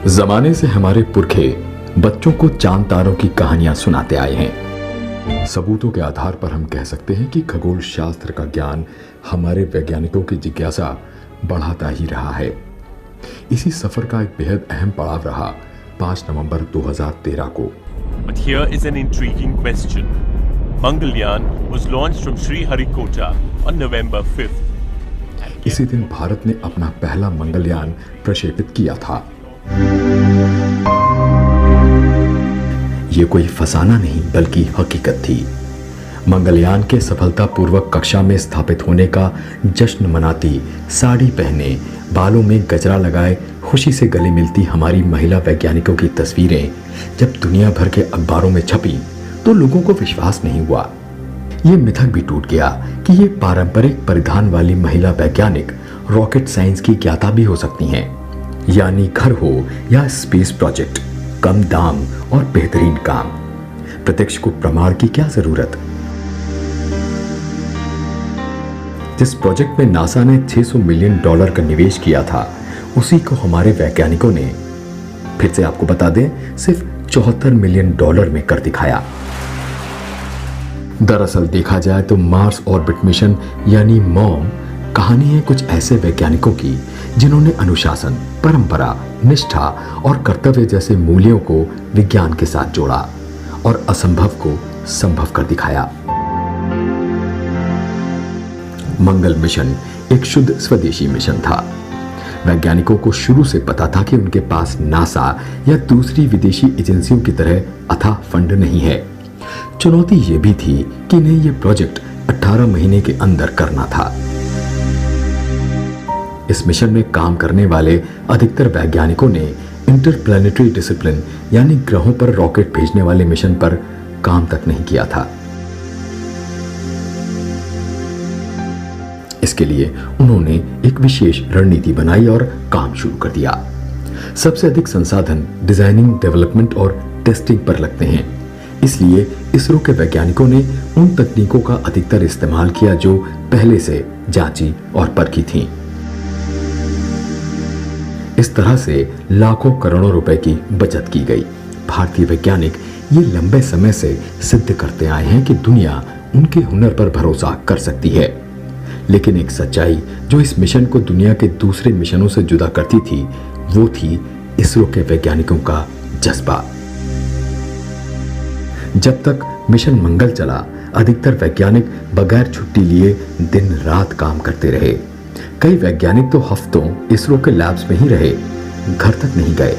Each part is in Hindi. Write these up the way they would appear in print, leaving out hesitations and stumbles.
जमाने से हमारे पुरखे बच्चों को चांद तारों की कहानियां सुनाते आए हैं। सबूतों के आधार पर हम कह सकते हैं कि खगोल शास्त्र का ज्ञान हमारे वैज्ञानिकों की जिज्ञासा बढ़ाता ही रहा है। इसी सफर का एक बेहद अहम पड़ाव रहा 5 नवंबर 2013 को। But here is an intriguing question. Mangalyaan was launched from Sriharikota on November 5th. इसी दिन भारत ने अपना पहला मंगलयान प्रक्षेपित किया था। ये कोई फसाना नहीं बल्कि हकीकत थी। मंगलयान के सफलतापूर्वक कक्षा में स्थापित होने का जश्न मनाती, साड़ी पहने, बालों में गजरा लगाए खुशी से गले मिलती हमारी महिला वैज्ञानिकों की तस्वीरें जब दुनिया भर के अखबारों में छपी तो लोगों को विश्वास नहीं हुआ। ये मिथक भी टूट गया कि ये पारंपरिक परिधान वाली महिला वैज्ञानिक रॉकेट साइंस की ज्ञाता भी हो सकती हैं। यानी घर हो या स्पेस प्रोजेक्ट, कम दाम और बेहतरीन काम, प्रत्यक्ष को प्रमाण की क्या जरूरत। जिस प्रोजेक्ट में नासा ने $600 मिलियन का निवेश किया था, उसी को हमारे वैज्ञानिकों ने, फिर से आपको बता दें, सिर्फ $74 मिलियन में कर दिखाया। दरअसल देखा जाए तो मार्स ऑर्बिट मिशन यानी मॉम कहानी है कुछ ऐसे वैज्ञानिकों की जिन्होंने अनुशासन, परंपरा, निष्ठा और कर्तव्य जैसे मूल्यों को विज्ञान के साथ जोड़ा और असंभव को संभव कर दिखाया। मंगल मिशन एक शुद्ध स्वदेशी मिशन था। वैज्ञानिकों को शुरू से पता था कि उनके पास नासा या दूसरी विदेशी एजेंसियों की तरह अथाह फंड नहीं है। चुनौती ये भी थी कि इन्हें ये प्रोजेक्ट 18 महीने के अंदर करना था। इस मिशन में काम करने वाले अधिकतर वैज्ञानिकों ने इंटरप्लैनेटरी डिसिप्लिन यानी ग्रहों पर रॉकेट भेजने वाले मिशन पर काम तक नहीं किया था। इसके लिए उन्होंने एक विशेष रणनीति बनाई और काम शुरू कर दिया। सबसे अधिक संसाधन डिजाइनिंग, डेवलपमेंट और टेस्टिंग पर लगते हैं। इसलिए इसरो के वैज्ञानिकों ने उन तकनीकों का अधिकतर इस्तेमाल किया जो पहले से जांची और परखी थीं। इस तरह से लाखों करोड़ों रुपए की बचत की गई। भारतीय वैज्ञानिक ये लंबे समय से सिद्ध करते आए हैं कि दुनिया उनके हुनर पर भरोसा कर सकती है। लेकिन एक सच्चाई जो इस मिशन को दुनिया के दूसरे मिशनों से जुदा करती थी, वो थी इसरो के वैज्ञानिकों का जज्बा। जब तक मिशन मंगल चला, अधिकतर वैज्ञानिक बगैर छुट्टी लिए दिन रात काम करते रहे। कई वैज्ञानिक तो हफ्तों इसरो के लैब्स में ही रहे, घर तक नहीं गए।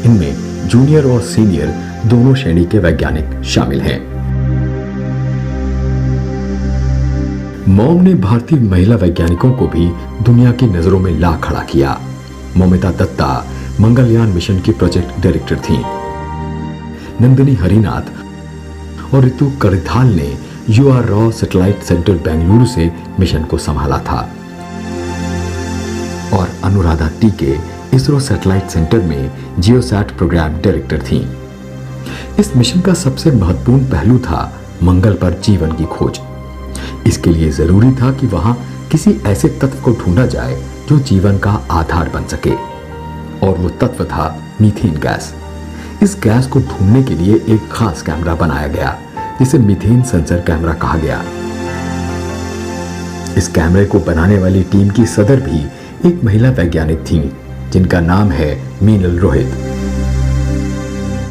इनमें जूनियर और सीनियर दोनों श्रेणी के वैज्ञानिक शामिल हैं। मॉम ने भारतीय महिला वैज्ञानिकों को भी दुनिया की नजरों में ला खड़ा किया। मौमिता दत्ता मंगलयान मिशन की प्रोजेक्ट डायरेक्टर थीं। नंदिनी हरिनाथ और ऋतु करिथाल ने UR-RAW सैटेलाइट सेंटर बेंगलुरु से मिशन को संभाला था और अनुराधा टीके इसरो सैटेलाइट सेंटर में जियोसैट प्रोग्राम डायरेक्टर थीं। इस मिशन का सबसे महत्वपूर्ण पहलू था मंगल पर जीवन की खोज। इसके लिए जरूरी था कि वहां किसी ऐसे तत्व को ढूंढा जाए जो जीवन का आधार बन सके, और वो तत्व था मीथेन गैस। इस गैस को ढूंढने के लिए एक खास कैमरा बनाया गया जिसे मीथेन सेंसर कैमरा कहा गया। इस कैमरे को बनाने वाली टीम की सदर भी एक महिला वैज्ञानिक थीं जिनका नाम है मीनल रोहित।